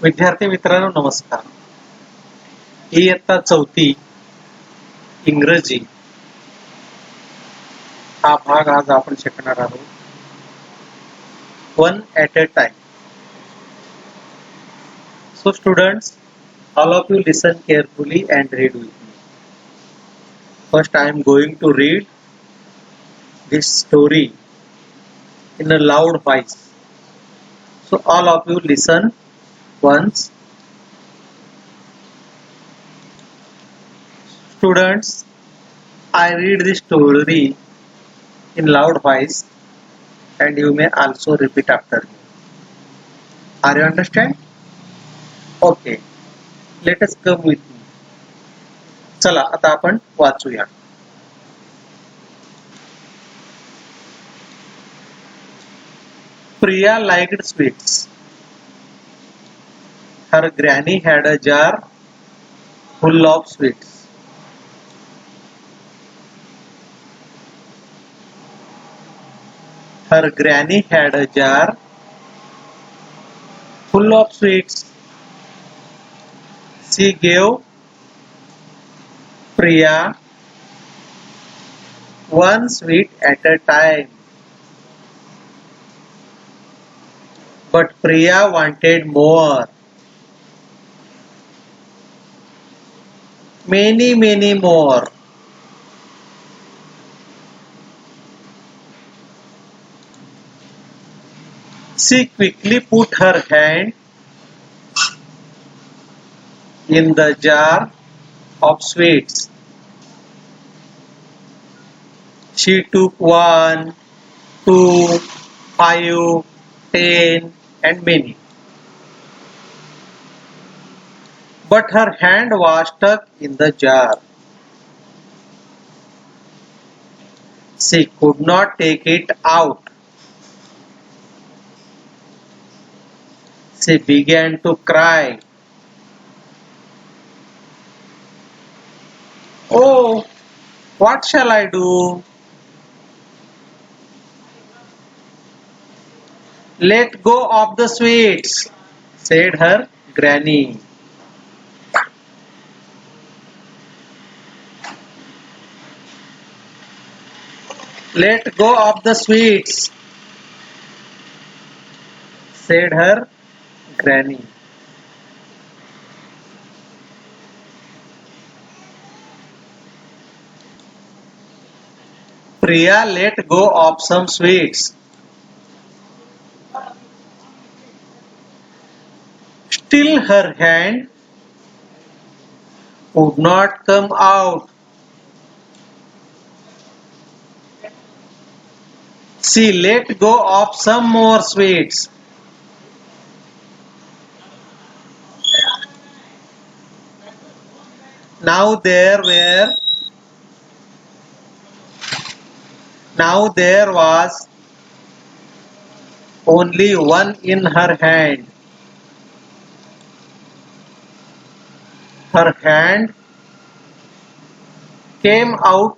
विद्यार्थी मित्रांनो नमस्कार. इयत्ता 4थी इंग्रजी हा भाग आज आपण शिकणार आहोत. One at a time. So students, all of you listen carefully and read with me. First I am going to read this story in a loud voice. So all of you listen once. Students, I read this story in loud voice and you may also repeat after me. Are you understand? Okay. Let us come with me. चला आता आपण वाचूया. Priya liked sweets. Her granny had a jar full of sweets. Her granny had a jar full of sweets. She gave Priya one sweet at a time. But Priya wanted more. Many more. She quickly put her hand in the jar of sweets. She took 1, 2, 5, 10 and many. But her hand was stuck in the jar. She could not take it out. She began to cry. Oh, what shall I do? Let go of the sweets, said her granny. Let go of the sweets, said her granny. Priya let go of some sweets. Still her hand would not come out. She let go of some more sweets. Now there was only one in her hand. Her hand came out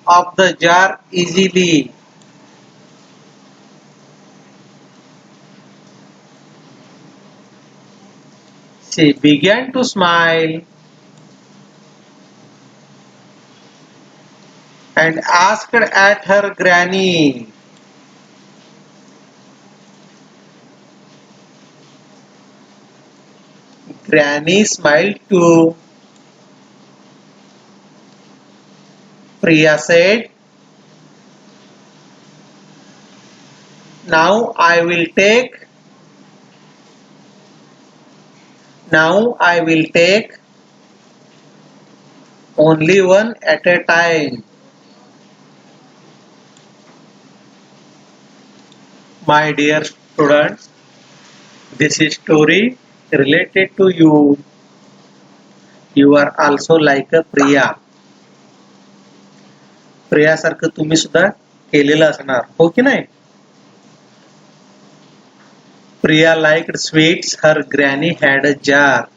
of the jar easily. She began to smile and asked at her granny. Granny smiled too. Priya said, Now I will take only one at a time. My dear students, this is story related to you. You are also like a Priya. प्रिया सारखं तुम्ही सुद्धा केलेलं असणार, हो की नाही? Priya liked sweets. Her granny had a jar.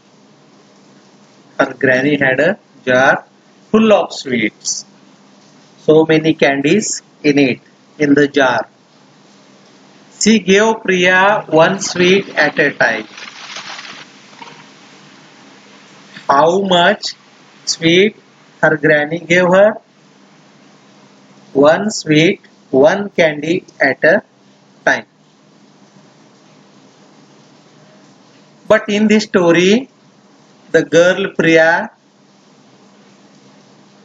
Her granny had a jar full of sweets. So many candies in it, in the jar. She gave Priya one sweet at a time. How much sweet her granny gave her? One sweet, one candy at a time. But in this story, the girl Priya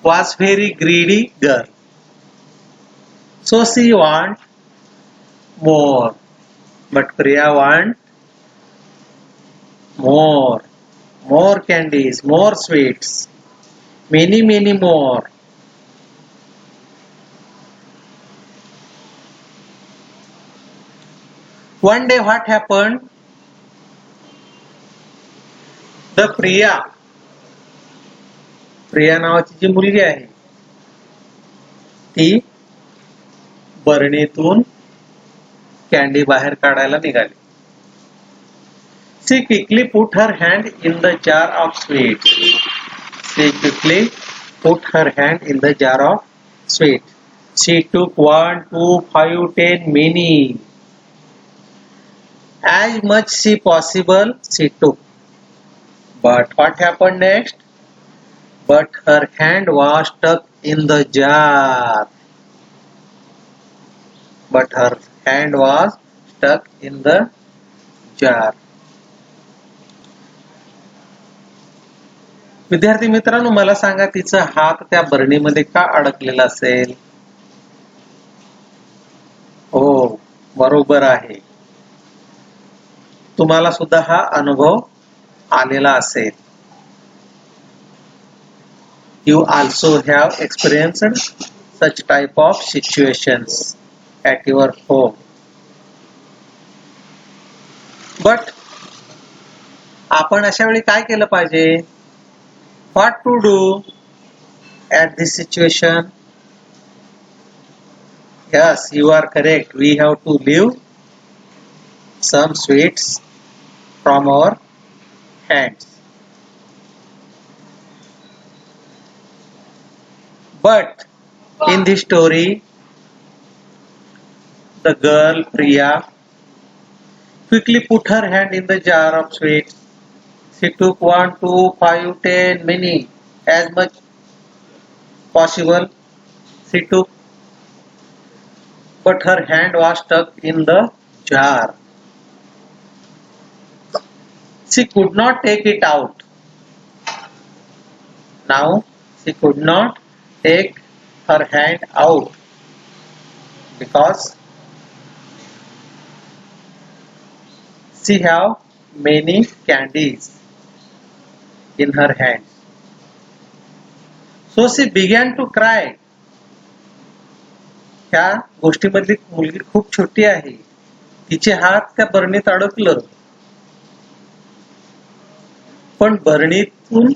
was very greedy girl. So she want more. But Priya want more. More candies, more sweets. Many more. One day what happened? The Priya नावाची जी मुलगी आहे ती बरणीतून candy बाहेर काढायला निघाली. She quickly put her hand in the jar of sweets. She quickly put her hand in the jar of sweets. She took 1, 2, 5, 10, many. As much she possible she took. But what happened next? But her hand was stuck in the jar. But her hand was stuck in the jar. विद्यार्थी मित्रांनो, मला सांगा तिचा हात त्या बरणीमध्ये का अडकलेला असेल? हो, बरोबर आहे. तुम्हाला सुद्धा हा अनुभव आलेला असेल. You also have experienced such type of situations at your home. But आपण अशा वेळी काय केलं पाहिजे? What to do at this situation? Yes, you are correct. We have to leave some sweets from our hands. But in this story, the girl Priya quickly put her hand in the jar of sweets. She took 1, 2, 5, 10, many, as much possible she took. But her hand was stuck in the jar. She could not take it out. Now she could not take her hand out because she have many candies in her hand. So she began to cry. ह्या गोष्टीमधली मुलगी खूप छोटी आहे. तिचे हात त्या बरणीत अडकलं. पण बरणीतून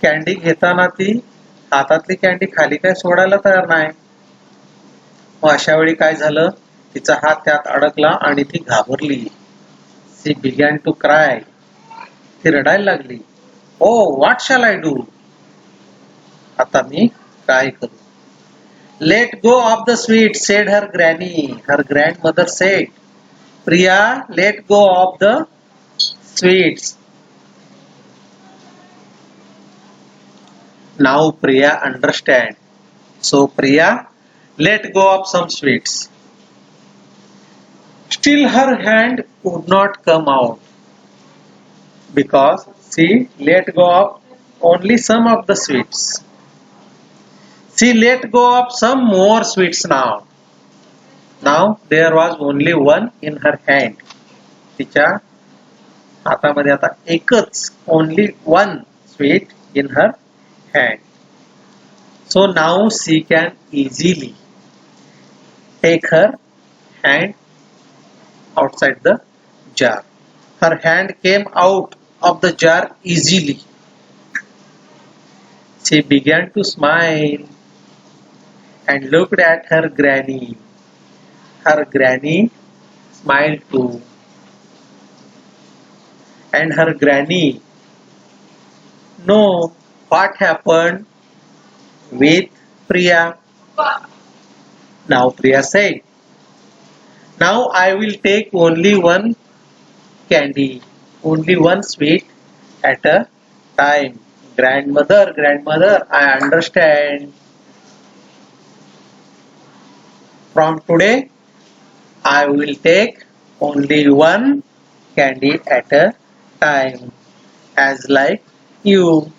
candy घेताना ती हातातली कॅन्डी खाली काय सोडायला तयार नाही. मग अशा वेळी काय झालं? तिचा हात त्यात अडकला आणि ती घाबरली. She began to cry. ती रडायला लागली. Oh, what shall I do? आता मी काय करू? Let go of the sweet, said her granny. Her grandmother said, Priya, let go of the sweets. Now Priya understand. So Priya let go of some sweets. Still her hand would not come out because she let go of only some of the sweets. She let go of some more sweets now. Now there was only one in her hand. तिच्या हातामध्ये आता एकच, only one sweet in her hand. So now she can easily take her hand outside the jar. Her hand came out of the jar easily. She began to smile and looked at her granny. Her granny smiled too. And her granny know what happened with Priya. Now Priya said, Now I will take only one candy, only one sweet at a time. Grandmother, grandmother, I understand. From today, I will take only one candy at a time, as like you.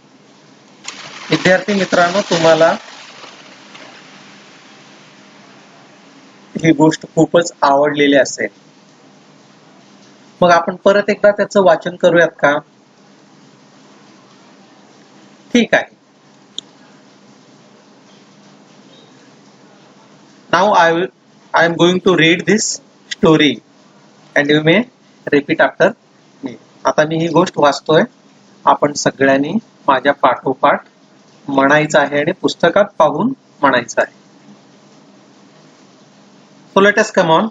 विद्यार्थी मित्रांनो, तुम्हाला ही गोष्ट खूपच आवडलेली असेल. मग आपण परत एकदा त्याचं वाचन करूयात का? ठीक आहे. Now I am going to read this story and you may repeat after me. आता मी ही गोष्ट वाचतोय. आपण सगळ्यांनी माझ्या पाठोपाठ म्हणायचं आहे आणि पुस्तकात पाहून म्हणायचं आहे. So let us come on.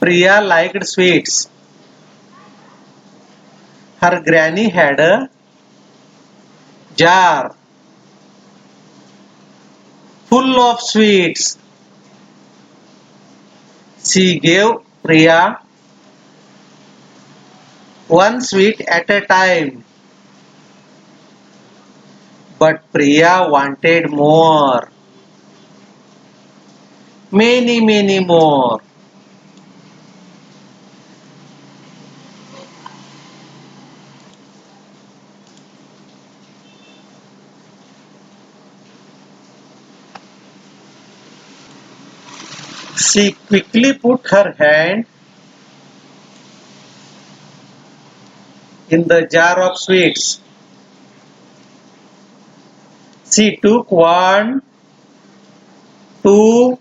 Priya liked sweets. Her granny had a jar full of sweets. She gave Priya one sweet at a time. But Priya wanted more. Many more. She quickly put her hand in the jar of sweets. She took 1, 2,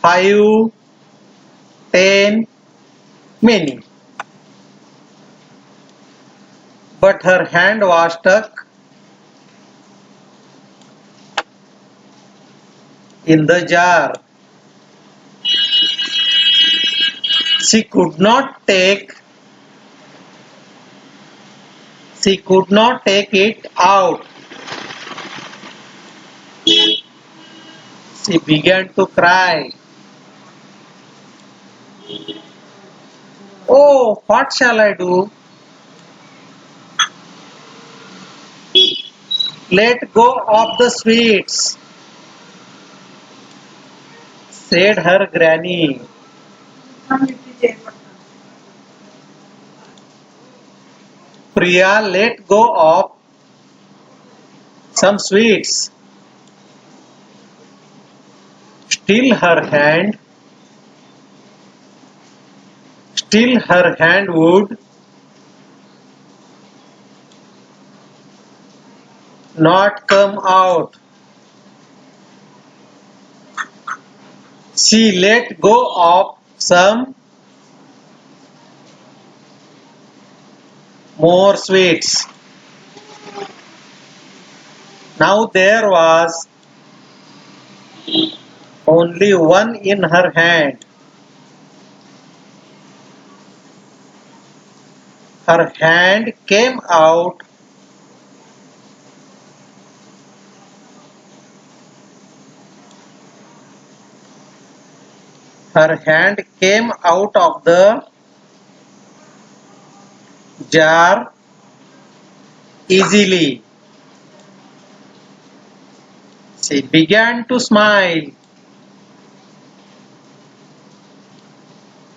5, 10, many. But her hand was stuck in the jar. She could not take it out. She began to cry. Oh, what shall I do? Let go of the sweets, said her granny. Priya let go of some sweets. Still her hand would not come out. She let go of some more sweets. Now there was only one in her hand. Her hand came out of the jar easily. She began to smile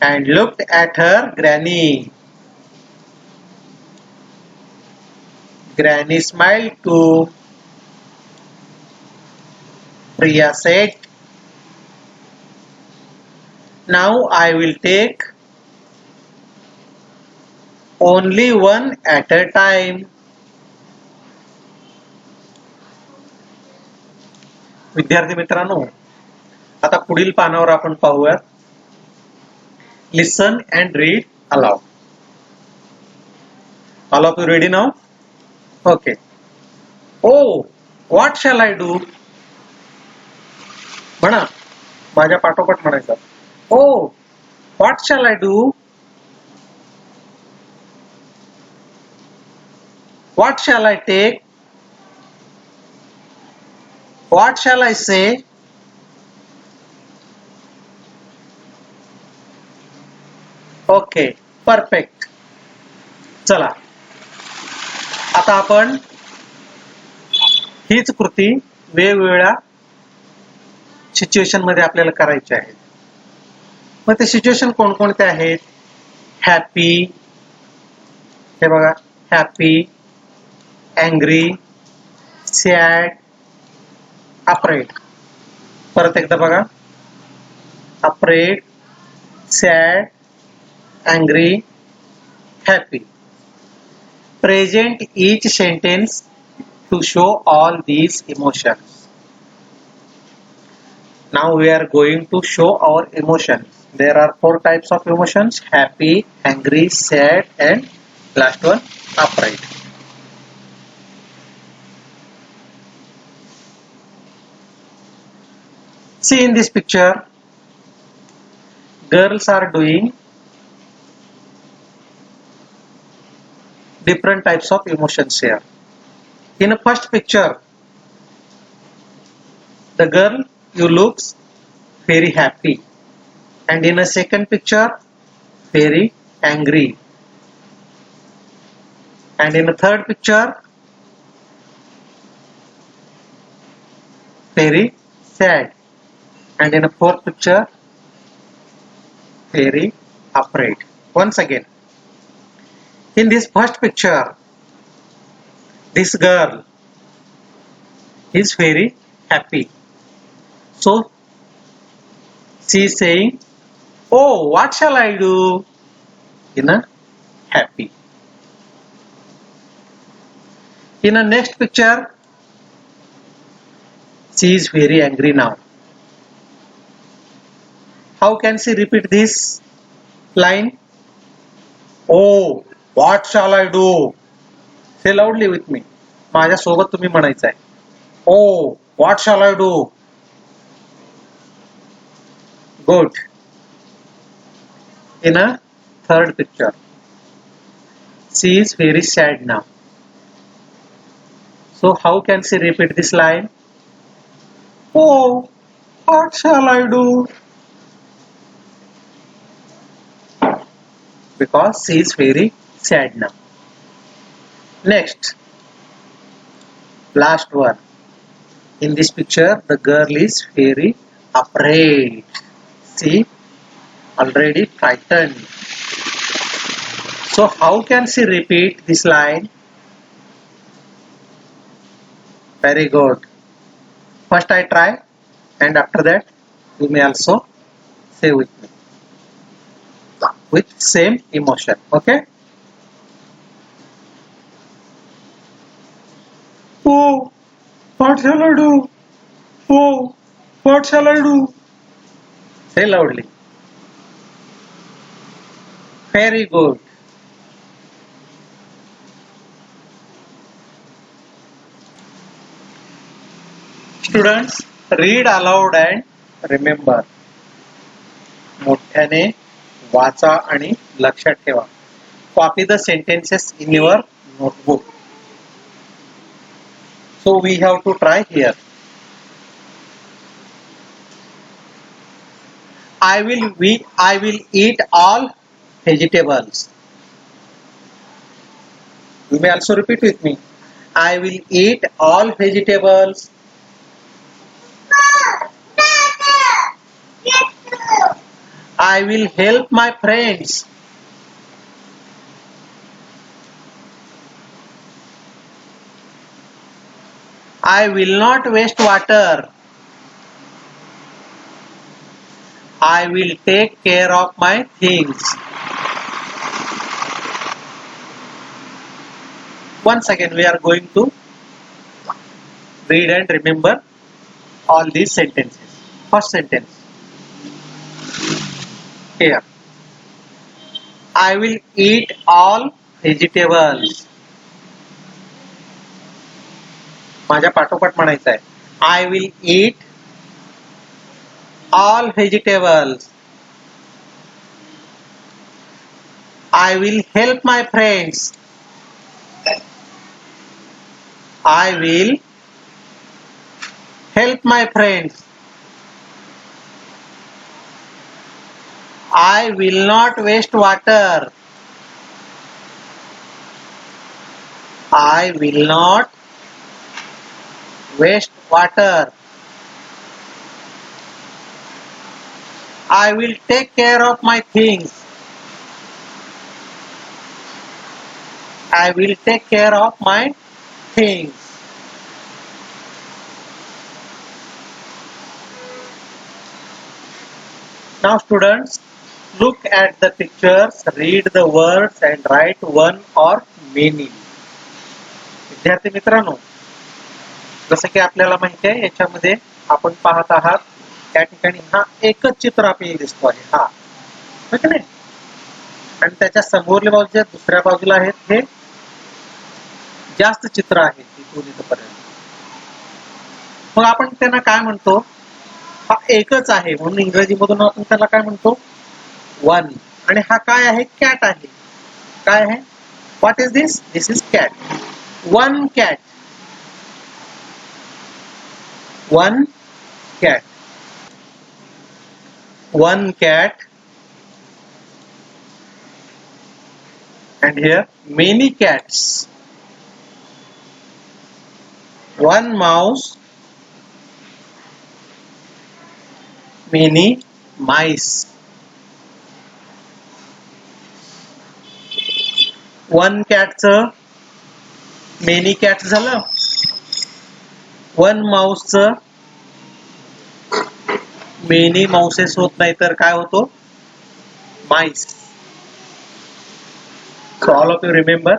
and looked at her granny. Granny smiled too. Priya said, now I will take only one at a time. विद्यार्थी मित्रांनो, आता पुढील पानावर आपण पाहूयात. Listen and read aloud. All of you ready now? Okay. Oh, what shall I do? म्हणा, माझ्या पाठोपाठ म्हणायचं. Oh, what shall I do? What shall I take? What shall I say? Okay, perfect. चला, आता आपण हीच कृती वेगवेगळ्या सिच्युएशन मध्ये आपल्याला करायची आहे. मग ते सिच्युएशन कोणकोणते आहेत? हॅपी, हे बघा, हॅपी, अँग्री, सॅड, अफ्रेड. परत एकदा बघा, afraid, sad, angry, happy. Present each sentence to show all these emotions. Now we are going to show our emotions. There are 4 types of emotions: happy, angry, sad, and last one, afraid. See in this picture, girls are doing different types of emotions here. In the first picture, the girl looks very happy, and in a second picture, very angry, and in a third picture, very sad, and in a fourth picture, very afraid. Once again, in this first picture, this girl is very happy. So she is saying, "Oh, what shall I do?" In a happy. In a next picture, she is very angry now. How can she repeat this line? "Oh, what shall I do?" Say loudly with me. माझ्या सोबत तुम्ही म्हणायचं आहे. "Oh, what shall I do?" Good. In a third picture, she is very sad now. So how can she repeat this line? "Oh, what shall I do?" Because she is very sad now. Next, last one. In this picture, the girl is very afraid. She already frightened. So how can she repeat this line? Very good. First I try, and after that you may also say with me with same emotion. Okay? Oh, what shall I do? Oh, what shall I do? Say loudly. Very good. Students, read aloud and remember. मोठ्याने वाचा आणि लक्षात ठेवा. Copy the sentences in your notebook. So we have to try here. I will eat all vegetables. You may also repeat with me. I will eat all vegetables. I will help my friends. I will not waste water. I will take care of my things. Once again, we are going to read and remember all these sentences. First sentence. Here. I will eat all vegetables. माझ्या पाठोपाठ म्हणायचं आहे. I will eat all vegetables. I will help my friends. I will help my friends. I will not waste water. I will not waste water. I will take care of my things. I will take care of my things. Now students, look at the pictures, read the words and write one or many. विद्यार्थी मित्रांनो, जसं की आपल्याला माहिती आहे याच्यामध्ये आपण पाहत आहात त्या ठिकाणी हा एकच चित्र आपल्याला दिसतो आहे हा, हो की नाही? आणि त्याच्या समोरल्या बाजूच्या दुसऱ्या बाजूला आहेत हे जास्त चित्र आहेत तिथून इथपर्यंत. मग आपण त्यांना काय म्हणतो? हा एकच आहे म्हणून इंग्रजीमधून आपण त्याला काय म्हणतो? वन. आणि हा काय आहे? कॅट आहे. काय आहे? What is this? This is cat. One cat. One cat. One cat. And here many cats. One mouse. Many mice. One catचं many cats झालं. One mouseचं many mouses होत नाही तर काय होतो? Mice. So all of you remember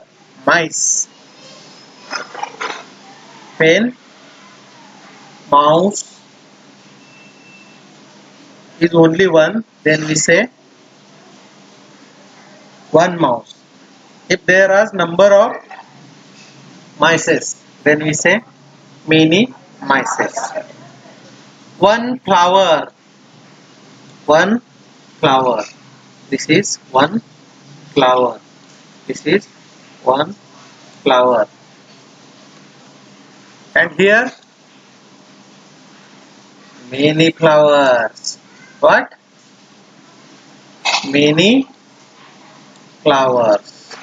mice. When mouse is only one, then we say one mouse. If there are number of mices, then we say many mices. One flower. One flower. This is one flower. This is one flower. And here many flowers. What? Many flowers.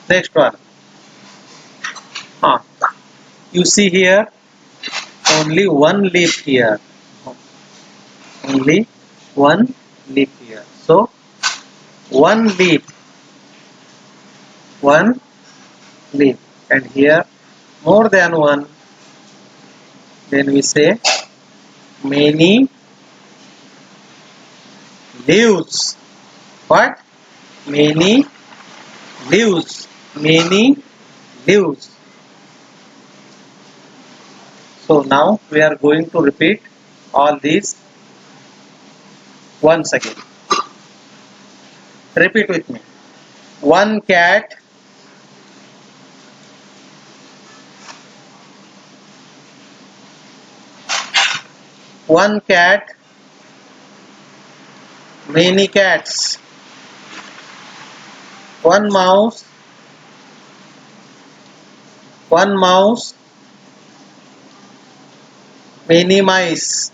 Next one. You see here only one leaf here. Only one leaf here. So one leaf. One leaf. And here more than one. Then we say many leaves. What? Many leaves. Many leaves. So now we are going to repeat all these once again. Repeat with me. One cat. One cat. Many cats. One mouse. One mouse. Many mice.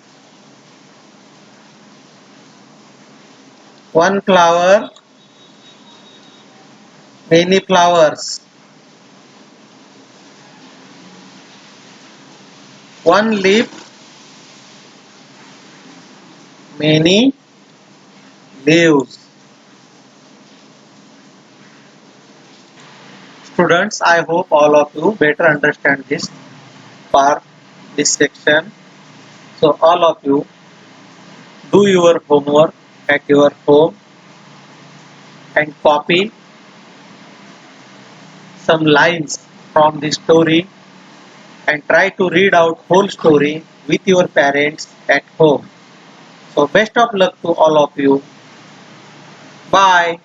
One flower. Many flowers. One leaf. Many leaves. Students, I hope all of you better understand this part, this section. So all of you do your homework at your home and copy some lines from the story and try to read out whole story with your parents at home. So best of luck to all of you. Bye.